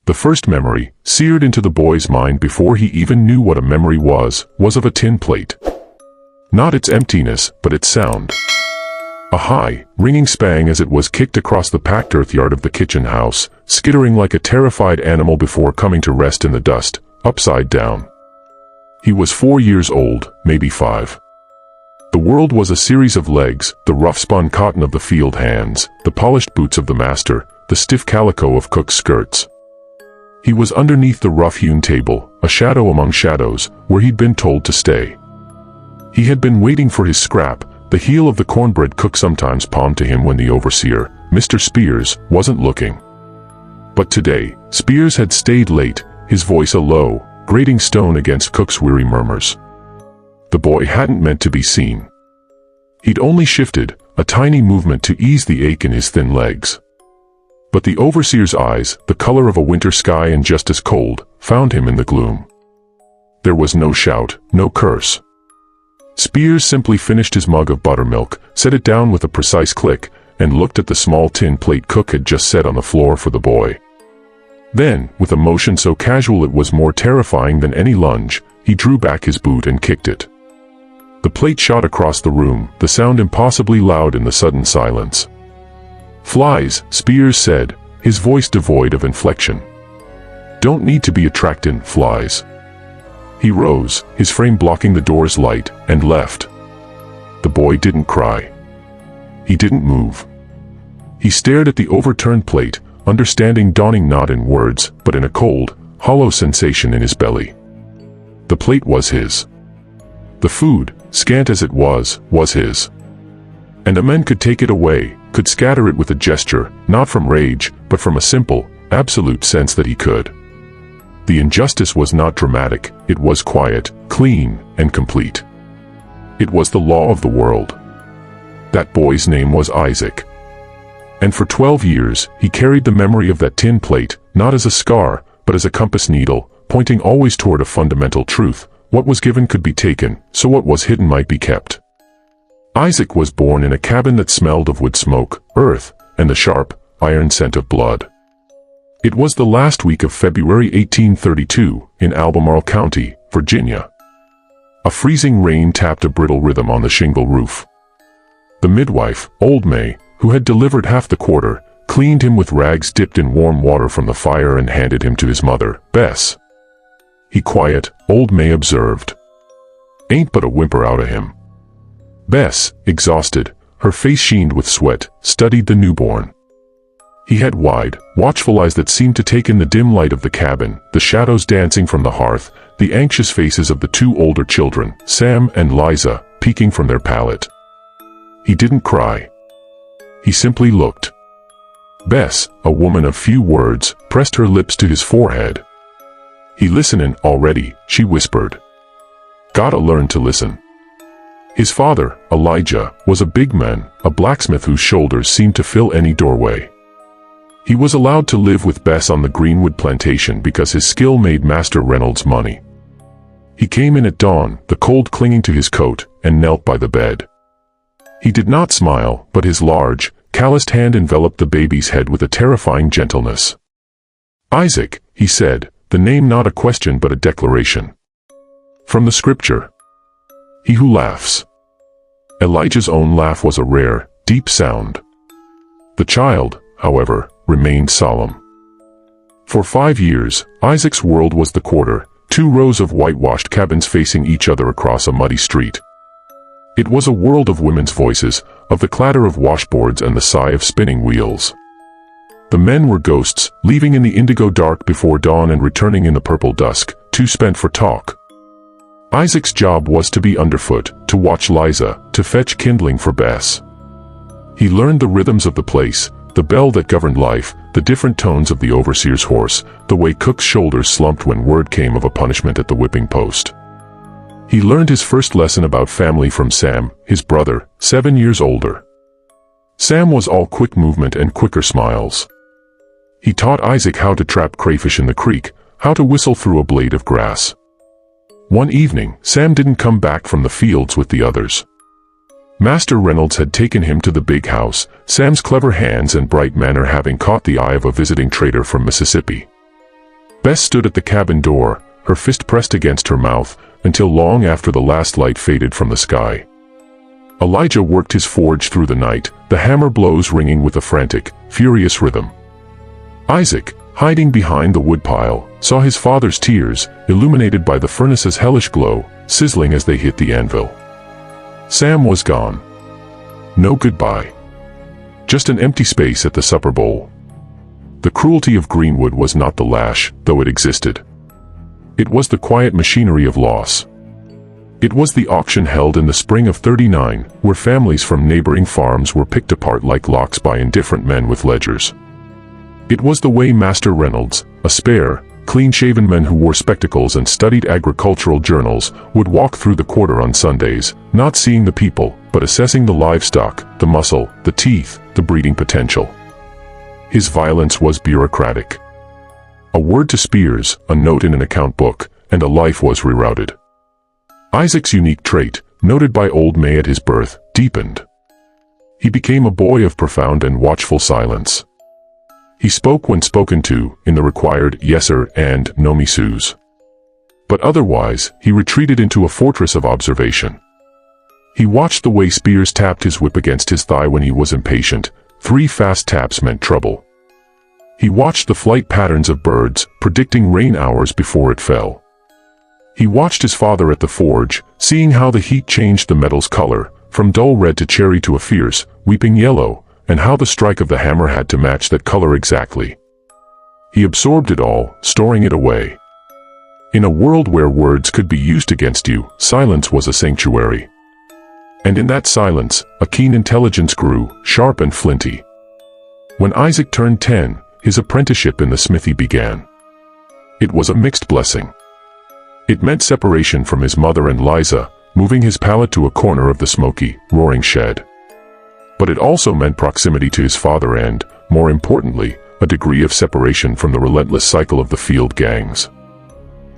The first memory, seared into the boy's mind before he even knew what a memory was of a tin plate. Not its emptiness, but its sound. A high, ringing spang as it was kicked across the packed earthyard of the kitchen house, skittering like a terrified animal before coming to rest in the dust, upside down. He was 4 years old, maybe 5. The world was a series of legs, the rough-spun cotton of the field hands, the polished boots of the master, the stiff calico of cook's skirts. He was underneath the rough-hewn table, a shadow among shadows, where he'd been told to stay. He had been waiting for his scrap, the heel of the cornbread cook sometimes palmed to him when the overseer, Mr. Spears, wasn't looking. But today, Spears had stayed late, his voice a low, grating stone against cook's weary murmurs. The boy hadn't meant to be seen. He'd only shifted, a tiny movement to ease the ache in his thin legs. But the overseer's eyes, the color of a winter sky and just as cold, found him in the gloom. There was no shout, no curse. Spears simply finished his mug of buttermilk, set it down with a precise click, and looked at the small tin plate cook had just set on the floor for the boy. Then, with a motion so casual it was more terrifying than any lunge, he drew back his boot and kicked it. The plate shot across the room, the sound impossibly loud in the sudden silence. "Flies," Spears said, his voice devoid of inflection. "Don't need to be attractin' flies." He rose, his frame blocking the door's light, and left. The boy didn't cry. He didn't move. He stared at the overturned plate, understanding dawning not in words, but in a cold, hollow sensation in his belly. The plate was his. The food, scant as it was his. And a man could take it away, could scatter it with a gesture, not from rage, but from a simple, absolute sense that he could. The injustice was not dramatic, it was quiet, clean, and complete. It was the law of the world. That boy's name was Isaac. And for 12 years, he carried the memory of that tin plate, not as a scar, but as a compass needle, pointing always toward a fundamental truth: what was given could be taken, so what was hidden might be kept. Isaac was born in a cabin that smelled of wood smoke, earth, and the sharp, iron scent of blood. It was the last week of February 1832, in Albemarle County, Virginia. A freezing rain tapped a brittle rhythm on the shingle roof. The midwife, Old May, who had delivered half the quarter, cleaned him with rags dipped in warm water from the fire and handed him to his mother, Bess. "He quiet," Old May observed. "Ain't but a whimper out of him." Bess, exhausted, her face sheened with sweat, studied the newborn. He had wide, watchful eyes that seemed to take in the dim light of the cabin, the shadows dancing from the hearth, the anxious faces of the 2 older children, Sam and Liza, peeking from their pallet. He didn't cry. He simply looked. Bess, a woman of few words, pressed her lips to his forehead. "He listenin' already," she whispered. "Gotta learn to listen." His father, Elijah, was a big man, a blacksmith whose shoulders seemed to fill any doorway. He was allowed to live with Bess on the Greenwood plantation because his skill made Master Reynolds money. He came in at dawn, the cold clinging to his coat, and knelt by the bed. He did not smile, but his large, calloused hand enveloped the baby's head with a terrifying gentleness. "Isaac," he said, the name not a question but a declaration. From the scripture. "He who laughs." Elijah's own laugh was a rare, deep sound. The child, however, remained solemn. For 5 years, Isaac's world was the quarter, 2 rows of whitewashed cabins facing each other across a muddy street. It was a world of women's voices, of the clatter of washboards and the sigh of spinning wheels. The men were ghosts, leaving in the indigo dark before dawn and returning in the purple dusk, too spent for talk. Isaac's job was to be underfoot, to watch Liza, to fetch kindling for Bess. He learned the rhythms of the place, the bell that governed life, the different tones of the overseer's horse, the way cook's shoulders slumped when word came of a punishment at the whipping post. He learned his first lesson about family from Sam, his brother, 7 years older. Sam was all quick movement and quicker smiles. He taught Isaac how to trap crayfish in the creek, how to whistle through a blade of grass. One evening, Sam didn't come back from the fields with the others. Master Reynolds had taken him to the big house, Sam's clever hands and bright manner having caught the eye of a visiting trader from Mississippi. Bess stood at the cabin door, her fist pressed against her mouth, until long after the last light faded from the sky. Elijah worked his forge through the night, the hammer blows ringing with a frantic, furious rhythm. Isaac, hiding behind the woodpile, saw his father's tears, illuminated by the furnace's hellish glow, sizzling as they hit the anvil. Sam was gone. No goodbye. Just an empty space at the supper bowl. The cruelty of Greenwood was not the lash, though it existed. It was the quiet machinery of loss. It was the auction held in the spring of '39, where families from neighboring farms were picked apart like locks by indifferent men with ledgers. It was the way Master Reynolds, a spare, clean-shaven man who wore spectacles and studied agricultural journals, would walk through the quarter on Sundays, not seeing the people, but assessing the livestock, the muscle, the teeth, the breeding potential. His violence was bureaucratic. A word to Spears, a note in an account book, and a life was rerouted. Isaac's unique trait, noted by old May at his birth, deepened. He became a boy of profound and watchful silence. He spoke when spoken to, in the required yes sir and no me soos. But otherwise, he retreated into a fortress of observation. He watched the way Spears tapped his whip against his thigh when he was impatient. 3 fast taps meant trouble. He watched the flight patterns of birds, predicting rain hours before it fell. He watched his father at the forge, seeing how the heat changed the metal's color, from dull red to cherry to a fierce, weeping yellow, and how the strike of the hammer had to match that color exactly. He absorbed it all, storing it away. In a world where words could be used against you, silence was a sanctuary. And in that silence, a keen intelligence grew, sharp and flinty. When Isaac turned 10, his apprenticeship in the smithy began. It was a mixed blessing. It meant separation from his mother and Liza, moving his pallet to a corner of the smoky, roaring shed. But it also meant proximity to his father and, more importantly, a degree of separation from the relentless cycle of the field gangs.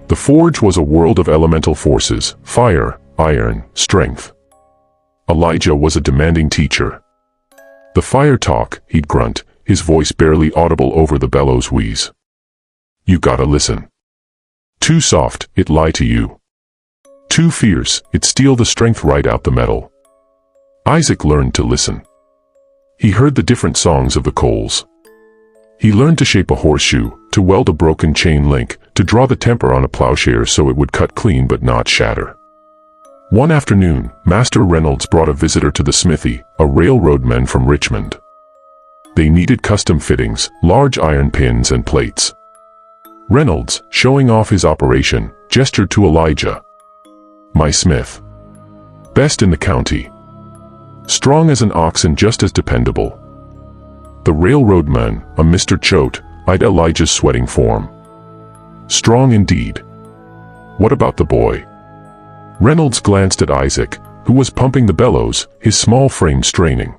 The forge was a world of elemental forces, fire, iron, strength. Elijah was a demanding teacher. The fire talk, he'd grunt, his voice barely audible over the bellows wheeze. You gotta listen. Too soft, it lie to you. Too fierce, it steal the strength right out the metal. Isaac learned to listen. He heard the different songs of the coals. He learned to shape a horseshoe, to weld a broken chain link, to draw the temper on a plowshare so it would cut clean but not shatter. One afternoon, Master Reynolds brought a visitor to the smithy, a railroadman from Richmond. They needed custom fittings, large iron pins and plates. Reynolds, showing off his operation, gestured to Elijah. My smith. Best in the county. Strong as an ox and just as dependable. The railroadman, a Mr. Choate, eyed Elijah's sweating form. Strong indeed. What about the boy? Reynolds glanced at Isaac, who was pumping the bellows, his small frame straining.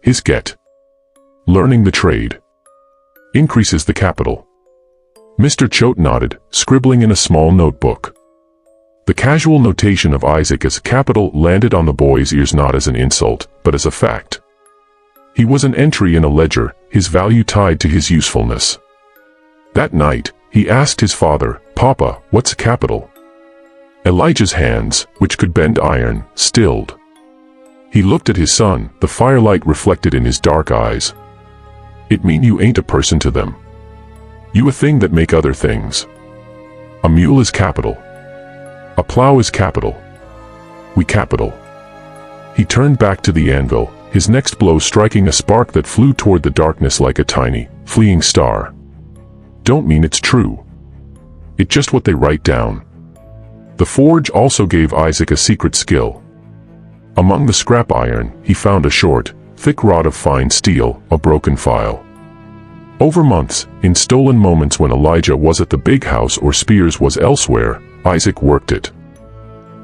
His get. Learning the trade. Increases the capital. Mr. Choate nodded, scribbling in a small notebook. The casual notation of Isaac as capital landed on the boy's ears not as an insult, but as a fact. He was an entry in a ledger, his value tied to his usefulness. That night, he asked his father, Papa, what's capital? Elijah's hands, which could bend iron, stilled. He looked at his son, the firelight reflected in his dark eyes. It mean you ain't a person to them. You a thing that make other things. A mule is capital. A plow is capital. We capital. He turned back to the anvil, his next blow striking a spark that flew toward the darkness like a tiny, fleeing star. Don't mean it's true. It's just what they write down. The forge also gave Isaac a secret skill. Among the scrap iron, he found a short, thick rod of fine steel, a broken file. Over months, in stolen moments when Elijah was at the big house or Spears was elsewhere, Isaac worked it.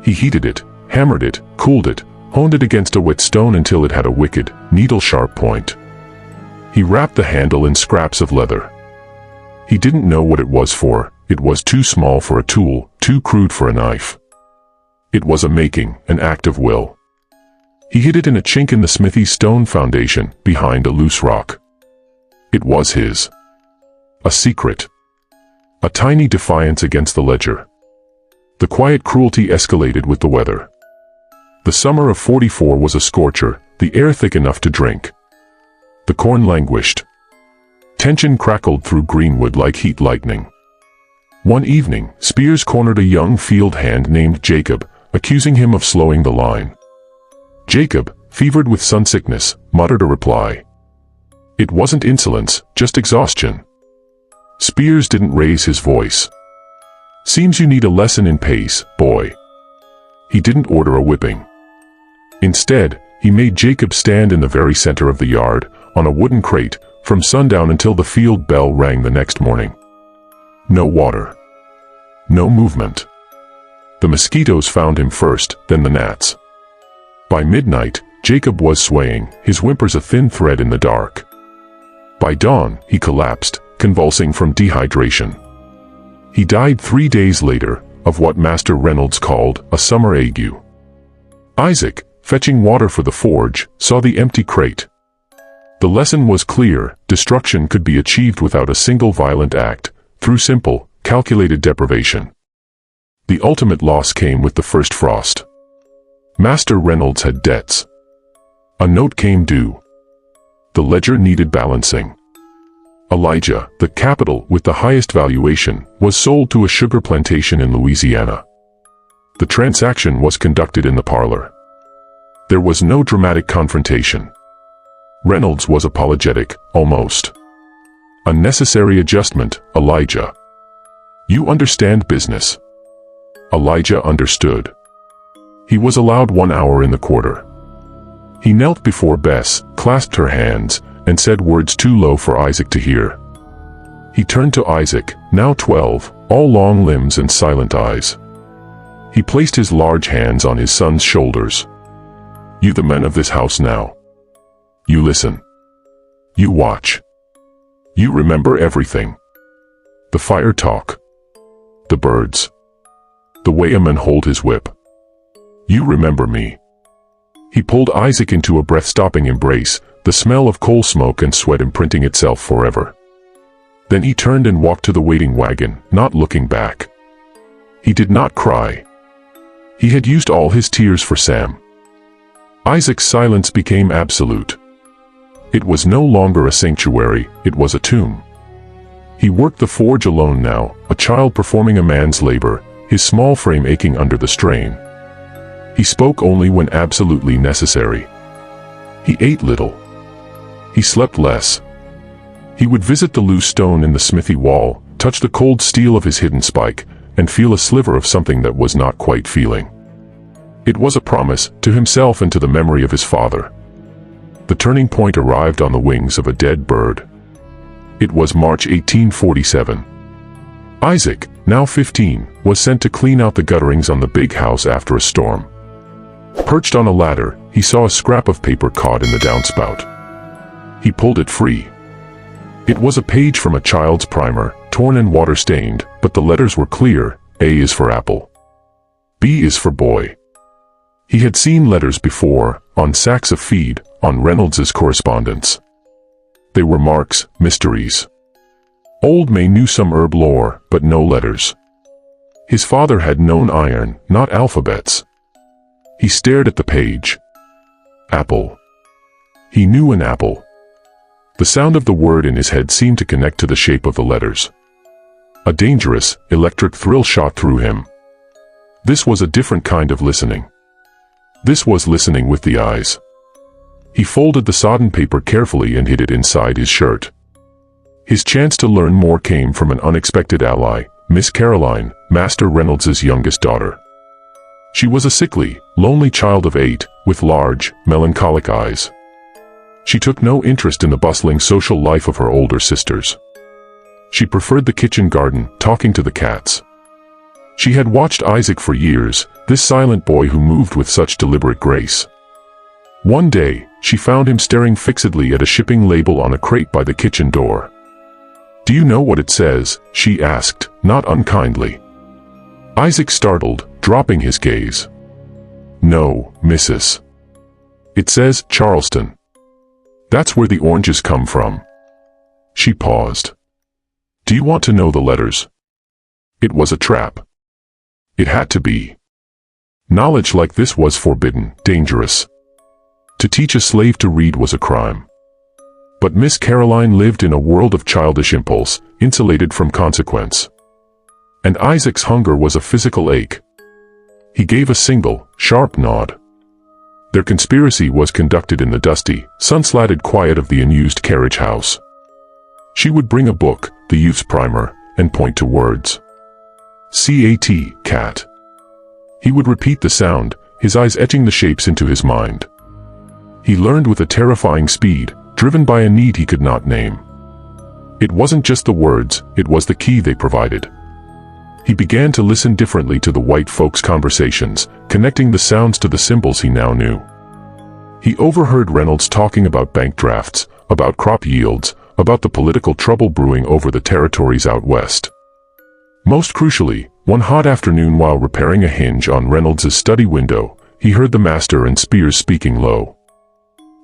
He heated it, hammered it, cooled it, honed it against a wet stone until it had a wicked, needle-sharp point. He wrapped the handle in scraps of leather. He didn't know what it was for. It was too small for a tool, too crude for a knife. It was a making, an act of will. He hid it in a chink in the smithy's stone foundation, behind a loose rock. It was his. A secret. A tiny defiance against the ledger. The quiet cruelty escalated with the weather. The summer of '44 was a scorcher, the air thick enough to drink. The corn languished. Tension crackled through Greenwood like heat lightning. One evening, Spears cornered a young field hand named Jacob, accusing him of slowing the line. Jacob, fevered with sun-sickness, muttered a reply. It wasn't insolence, just exhaustion. Spears didn't raise his voice. Seems you need a lesson in pace, boy. He didn't order a whipping. Instead, he made Jacob stand in the very center of the yard, on a wooden crate, from sundown until the field bell rang the next morning. No water. No movement. The mosquitoes found him first, then the gnats. By midnight, Jacob was swaying, his whimpers a thin thread in the dark. By dawn, he collapsed, convulsing from dehydration. He died 3 days later, of what Master Reynolds called a summer ague. Isaac, fetching water for the forge, saw the empty crate. The lesson was clear: destruction could be achieved without a single violent act, through simple, calculated deprivation. The ultimate loss came with the first frost. Master Reynolds had debts. A note came due. The ledger needed balancing. Elijah, the capital with the highest valuation, was sold to a sugar plantation in Louisiana. The transaction was conducted in the parlor. There was no dramatic confrontation. Reynolds was apologetic, almost. A necessary adjustment, Elijah. You understand business. Elijah understood. He was allowed 1 hour in the quarter. He knelt before Bess, clasped her hands, and said words too low for Isaac to hear. He turned to Isaac, now 12, all long limbs and silent eyes. He placed his large hands on his son's shoulders. You the men of this house now. You listen. You watch. You remember everything. The fire talk. The birds. The way a man hold his whip. You remember me. He pulled Isaac into a breath-stopping embrace, the smell of coal smoke and sweat imprinting itself forever. Then he turned and walked to the waiting wagon, not looking back. He did not cry. He had used all his tears for Sam. Isaac's silence became absolute. It was no longer a sanctuary, it was a tomb. He worked the forge alone now, a child performing a man's labor, his small frame aching under the strain. He spoke only when absolutely necessary. He ate little. He slept less. He would visit the loose stone in the smithy wall, touch the cold steel of his hidden spike, and feel a sliver of something that was not quite feeling. It was a promise, to himself and to the memory of his father. The turning point arrived on the wings of a dead bird. It was March 1847. Isaac, now 15, was sent to clean out the gutterings on the big house after a storm. Perched on a ladder, he saw a scrap of paper caught in the downspout. He pulled it free. It was a page from a child's primer, torn and water-stained, but the letters were clear. A is for apple. B is for boy. He had seen letters before, on sacks of feed, on Reynolds's correspondence. They were marks, mysteries. Old May knew some herb lore, but no letters. His father had known iron, not alphabets. He stared at the page. Apple. He knew an apple. The sound of the word in his head seemed to connect to the shape of the letters. A dangerous, electric thrill shot through him. This was a different kind of listening. This was listening with the eyes. He folded the sodden paper carefully and hid it inside his shirt. His chance to learn more came from an unexpected ally, Miss Caroline, Master Reynolds's youngest daughter. She was a sickly, lonely child of 8, with large, melancholic eyes. She took no interest in the bustling social life of her older sisters. She preferred the kitchen garden, talking to the cats. She had watched Isaac for years, this silent boy who moved with such deliberate grace. One day, she found him staring fixedly at a shipping label on a crate by the kitchen door. "Do you know what it says?" she asked, not unkindly. Isaac startled, dropping his gaze. "No, Mrs. It says Charleston. That's where the oranges come from." She paused. "Do you want to know the letters?" It was a trap. It had to be. Knowledge like this was forbidden, dangerous. To teach a slave to read was a crime. But Miss Caroline lived in a world of childish impulse, insulated from consequence. And Isaac's hunger was a physical ache. He gave a single, sharp nod. Their conspiracy was conducted in the dusty, sun-slatted quiet of the unused carriage house. She would bring a book, the youth's primer, and point to words. C-A-T, cat. He would repeat the sound, his eyes etching the shapes into his mind. He learned with a terrifying speed, driven by a need he could not name. It wasn't just the words, it was the key they provided. He began to listen differently to the white folks' conversations, connecting the sounds to the symbols he now knew. He overheard Reynolds talking about bank drafts, about crop yields, about the political trouble brewing over the territories out west. Most crucially, one hot afternoon while repairing a hinge on Reynolds' study window, he heard the master and Spears speaking low.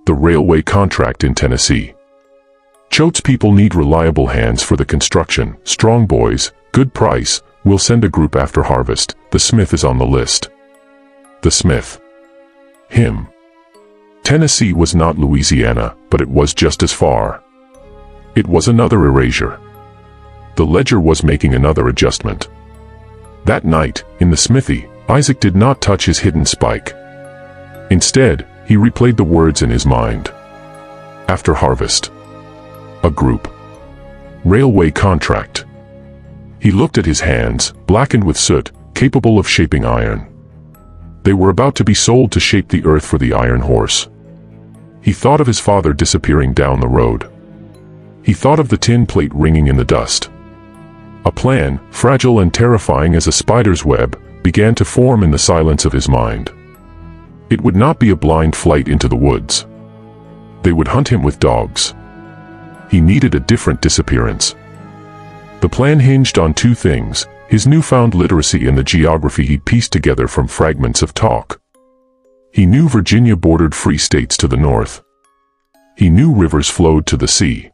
The railway contract in Tennessee. Choate's people need reliable hands for the construction, strong boys, good price, we'll send a group after harvest, the Smith is on the list. The Smith. Him. Tennessee was not Louisiana, but it was just as far. It was another erasure. The ledger was making another adjustment. That night, in the smithy, Isaac did not touch his hidden spike. Instead, he replayed the words in his mind. After harvest. A group. Railway contract. He looked at his hands, blackened with soot, capable of shaping iron. They were about to be sold to shape the earth for the iron horse. He thought of his father disappearing down the road. He thought of the tin plate ringing in the dust. A plan, fragile and terrifying as a spider's web, began to form in the silence of his mind. It would not be a blind flight into the woods. They would hunt him with dogs. He needed a different disappearance. The plan hinged on two things: his newfound literacy and the geography he'd pieced together from fragments of talk. He knew Virginia bordered free states to the north. He knew rivers flowed to the sea.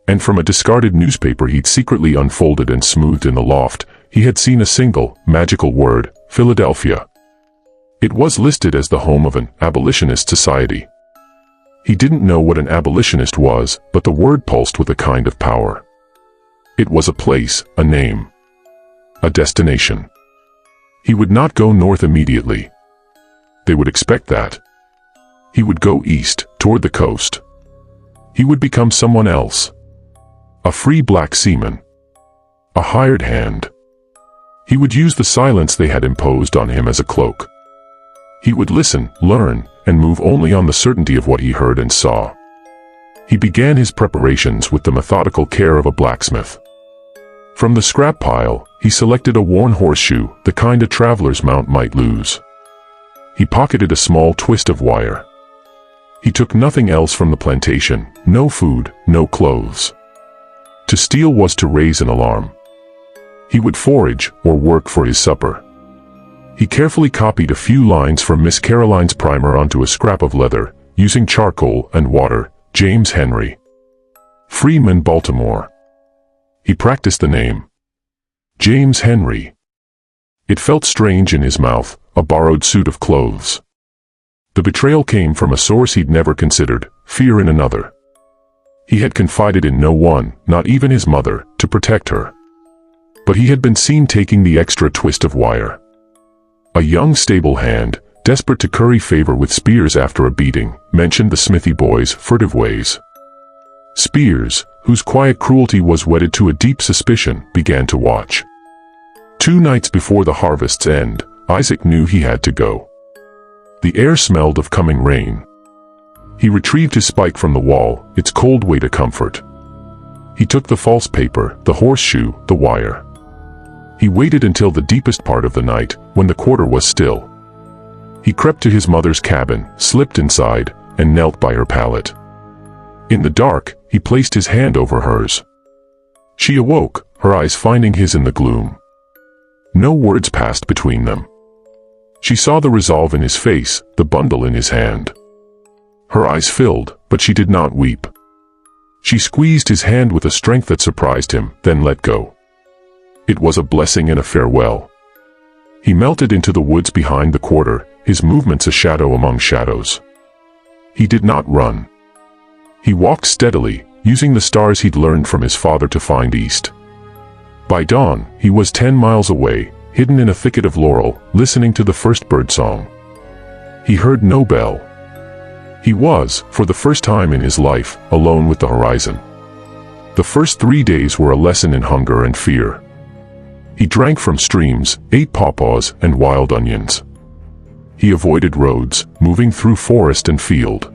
And from a discarded newspaper he'd secretly unfolded and smoothed in the loft, he had seen a single, magical word: Philadelphia. It was listed as the home of an abolitionist society. He didn't know what an abolitionist was, but the word pulsed with a kind of power. It was a place, a name, a destination. He would not go north immediately. They would expect that. He would go east, toward the coast. He would become someone else. A free black seaman. A hired hand. He would use the silence they had imposed on him as a cloak. He would listen, learn, and move only on the certainty of what he heard and saw. He began his preparations with the methodical care of a blacksmith. From the scrap pile, he selected a worn horseshoe, the kind a traveler's mount might lose. He pocketed a small twist of wire. He took nothing else from the plantation, no food, no clothes. To steal was to raise an alarm. He would forage, or work for his supper. He carefully copied a few lines from Miss Caroline's primer onto a scrap of leather, using charcoal and water: James Henry. Freeman, Baltimore. He practiced the name. James Henry. It felt strange in his mouth, a borrowed suit of clothes. The betrayal came from a source he'd never considered: fear in another. He had confided in no one, not even his mother, to protect her. But he had been seen taking the extra twist of wire. A young stable hand, desperate to curry favor with Spears after a beating, mentioned the Smithy boy's furtive ways. Spears, whose quiet cruelty was wedded to a deep suspicion, began to watch. 2 nights before the harvest's end, Isaac knew he had to go. The air smelled of coming rain. He retrieved his spike from the wall, its cold weight a comfort. He took the false paper, the horseshoe, the wire. He waited until the deepest part of the night, when the quarter was still. He crept to his mother's cabin, slipped inside, and knelt by her pallet. In the dark, he placed his hand over hers. She awoke, her eyes finding his in the gloom. No words passed between them. She saw the resolve in his face, the bundle in his hand. Her eyes filled, but she did not weep. She squeezed his hand with a strength that surprised him, then let go. It was a blessing and a farewell. He melted into the woods behind the quarter, his movements a shadow among shadows. He did not run. He walked steadily, using the stars he'd learned from his father to find east. By dawn, he was 10 miles away, hidden in a thicket of laurel, listening to the first birdsong. He heard no bell. He was, for the first time in his life, alone with the horizon. The first 3 days were a lesson in hunger and fear. He drank from streams, ate pawpaws and wild onions. He avoided roads, moving through forest and field.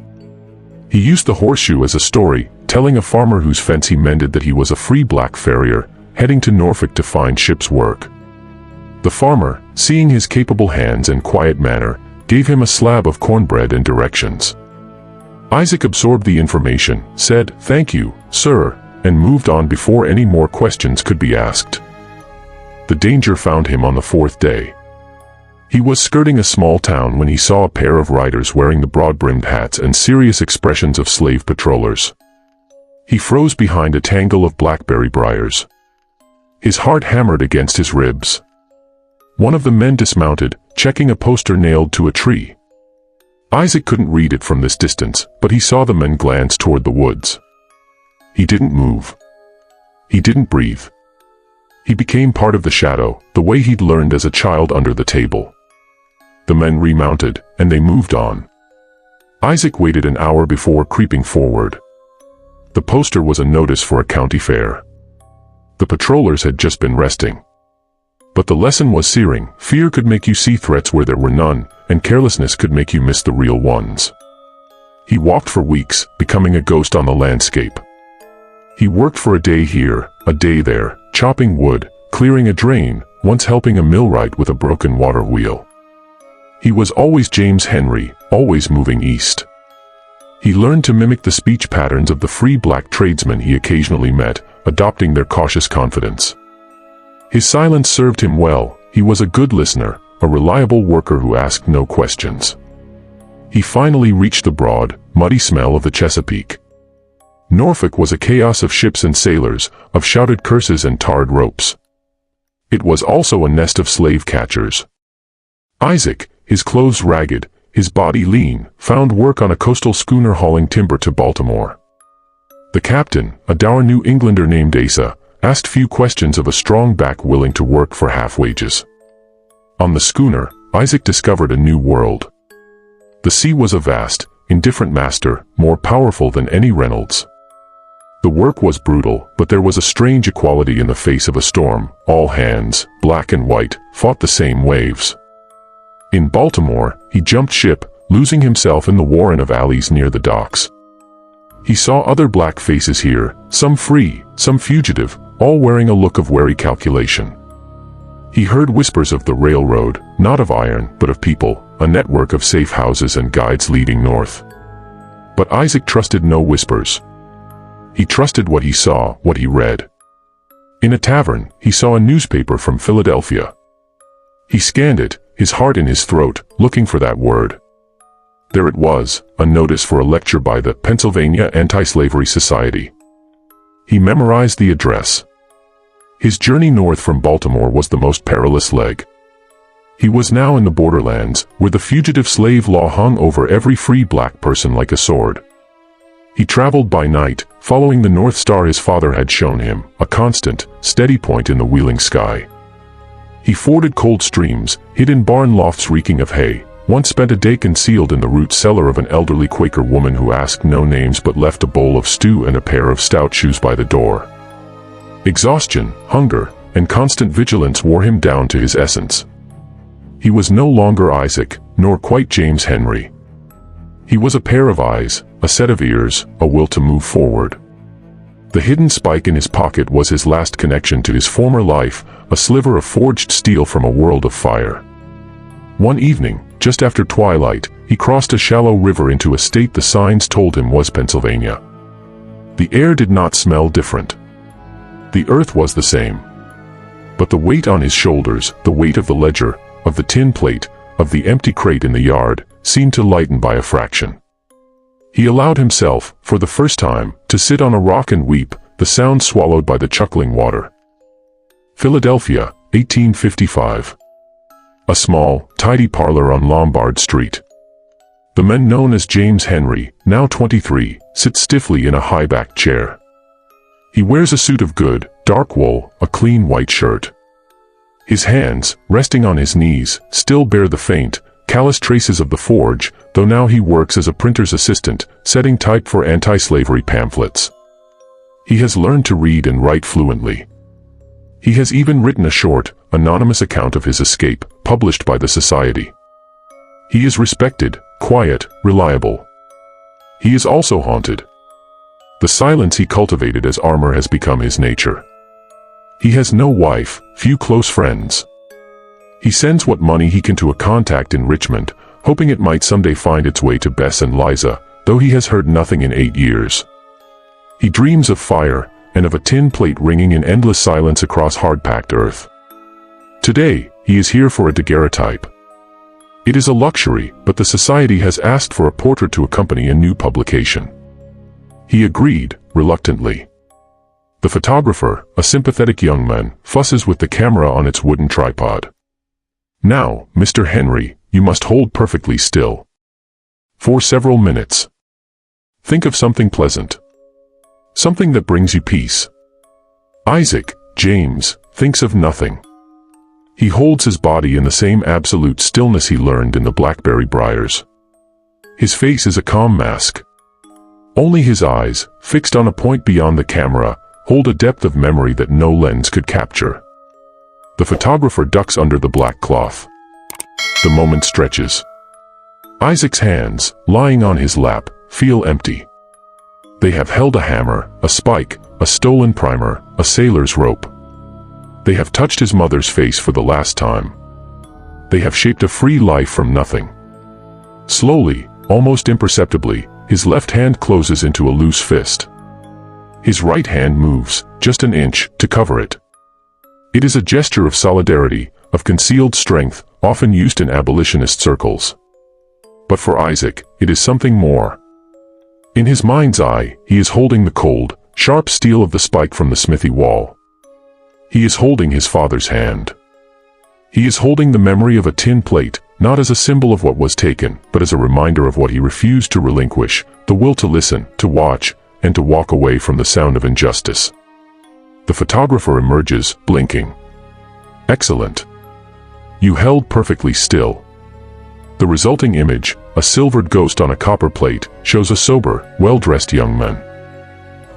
He used the horseshoe as a story, telling a farmer whose fence he mended that he was a free black farrier, heading to Norfolk to find ship's work. The farmer, seeing his capable hands and quiet manner, gave him a slab of cornbread and directions. Isaac absorbed the information, said, "Thank you, sir," and moved on before any more questions could be asked. The danger found him on the 4th day. He was skirting a small town when he saw a pair of riders wearing the broad-brimmed hats and serious expressions of slave patrollers. He froze behind a tangle of blackberry briars. His heart hammered against his ribs. One of the men dismounted, checking a poster nailed to a tree. Isaac couldn't read it from this distance, but he saw the men glance toward the woods. He didn't move. He didn't breathe. He became part of the shadow, the way he'd learned as a child under the table. The men remounted, and they moved on. Isaac waited an hour before creeping forward. The poster was a notice for a county fair. The patrollers had just been resting. But the lesson was searing. Fear could make you see threats where there were none, and carelessness could make you miss the real ones. He walked for weeks, becoming a ghost on the landscape. He worked for a day here, a day there, chopping wood, clearing a drain, once helping a millwright with a broken water wheel. He was always James Henry, always moving east. He learned to mimic the speech patterns of the free black tradesmen he occasionally met, adopting their cautious confidence. His silence served him well. He was a good listener, a reliable worker who asked no questions. He finally reached the broad, muddy smell of the Chesapeake. Norfolk was a chaos of ships and sailors, of shouted curses and tarred ropes. It was also a nest of slave catchers. Isaac, his clothes ragged, his body lean, found work on a coastal schooner hauling timber to Baltimore. The captain, a dour New Englander named Asa, asked few questions of a strong back willing to work for half wages. On the schooner, Isaac discovered a new world. The sea was a vast, indifferent master, more powerful than any Reynolds. The work was brutal, but there was a strange equality in the face of a storm. All hands, black and white, fought the same waves. In Baltimore, he jumped ship, losing himself in the warren of alleys near the docks. He saw other black faces here, some free, some fugitive, all wearing a look of wary calculation. He heard whispers of the railroad, not of iron, but of people, a network of safe houses and guides leading north. But Isaac trusted no whispers. He trusted what he saw, what he read. In a tavern, he saw a newspaper from Philadelphia. He scanned it, his heart in his throat, looking for that word. There it was, a notice for a lecture by the Pennsylvania Anti-Slavery Society. He memorized the address. His journey north from Baltimore was the most perilous leg. He was now in the borderlands, where the fugitive slave law hung over every free black person like a sword. He traveled by night, following the North Star his father had shown him, a constant, steady point in the wheeling sky. He forded cold streams, hid in barn lofts reeking of hay, once spent a day concealed in the root cellar of an elderly Quaker woman who asked no names but left a bowl of stew and a pair of stout shoes by the door. Exhaustion, hunger, and constant vigilance wore him down to his essence. He was no longer Isaac, nor quite James Henry. He was a pair of eyes, a set of ears, a will to move forward. The hidden spike in his pocket was his last connection to his former life, a sliver of forged steel from a world of fire. One evening, just after twilight, he crossed a shallow river into a state the signs told him was Pennsylvania. The air did not smell different. The earth was the same. But the weight on his shoulders, the weight of the ledger, of the tin plate, of the empty crate in the yard, seemed to lighten by a fraction. He allowed himself, for the first time, to sit on a rock and weep, the sound swallowed by the chuckling water. Philadelphia, 1855. A small, tidy parlor on Lombard Street. The man known as James Henry, now 23, sits stiffly in a high-backed chair. He wears a suit of good, dark wool, a clean white shirt. His hands, resting on his knees, still bear the faint, callous traces of the forge, though now he works as a printer's assistant, setting type for anti-slavery pamphlets. He has learned to read and write fluently. He has even written a short, anonymous account of his escape, published by the Society. He is respected, quiet, reliable. He is also haunted. The silence he cultivated as armor has become his nature. He has no wife, few close friends. He sends what money he can to a contact in Richmond, hoping it might someday find its way to Bess and Liza, though he has heard nothing in 8 years. He dreams of fire, and of a tin plate ringing in endless silence across hard-packed earth. Today, he is here for a daguerreotype. It is a luxury, but the Society has asked for a portrait to accompany a new publication. He agreed, reluctantly. The photographer, a sympathetic young man, fusses with the camera on its wooden tripod. Now, Mr. Henry, you must hold perfectly still. For several minutes. Think of something pleasant. Something that brings you peace. Isaac, James, thinks of nothing. He holds his body in the same absolute stillness he learned in the blackberry briars. His face is a calm mask. Only his eyes, fixed on a point beyond the camera, hold a depth of memory that no lens could capture. The photographer ducks under the black cloth. The moment stretches. Isaac's hands, lying on his lap, feel empty. They have held a hammer, a spike, a stolen primer, a sailor's rope. They have touched his mother's face for the last time. They have shaped a free life from nothing. Slowly, almost imperceptibly, his left hand closes into a loose fist. His right hand moves, just an inch, to cover it. It is a gesture of solidarity, of concealed strength, often used in abolitionist circles. But for Isaac, it is something more. In his mind's eye, he is holding the cold, sharp steel of the spike from the smithy wall. He is holding his father's hand. He is holding the memory of a tin plate, not as a symbol of what was taken, but as a reminder of what he refused to relinquish, the will to listen, to watch, and to walk away from the sound of injustice. The photographer emerges, blinking. Excellent. You held perfectly still. The resulting image, a silvered ghost on a copper plate, shows a sober, well-dressed young man.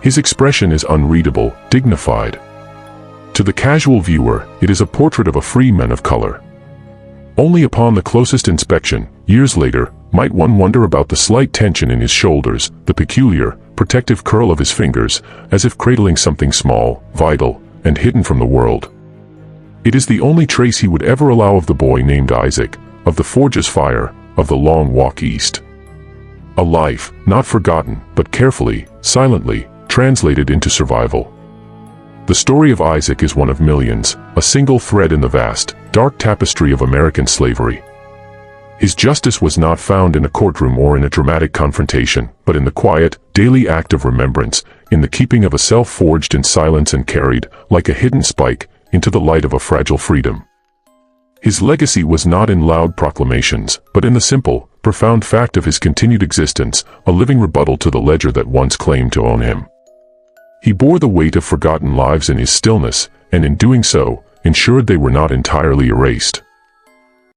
His expression is unreadable, dignified. To the casual viewer, it is a portrait of a free man of color. Only upon the closest inspection, years later, might one wonder about the slight tension in his shoulders, the peculiar, protective curl of his fingers, as if cradling something small, vital, and hidden from the world. It is the only trace he would ever allow of the boy named Isaac, of the forge's fire, of the long walk east. A life, not forgotten, but carefully, silently, translated into survival. The story of Isaac is one of millions, a single thread in the vast, dark tapestry of American slavery. His justice was not found in a courtroom or in a dramatic confrontation, but in the quiet, daily act of remembrance, in the keeping of a self forged in silence and carried, like a hidden spike, into the light of a fragile freedom. His legacy was not in loud proclamations, but in the simple, profound fact of his continued existence, a living rebuttal to the ledger that once claimed to own him. He bore the weight of forgotten lives in his stillness, and in doing so, ensured they were not entirely erased.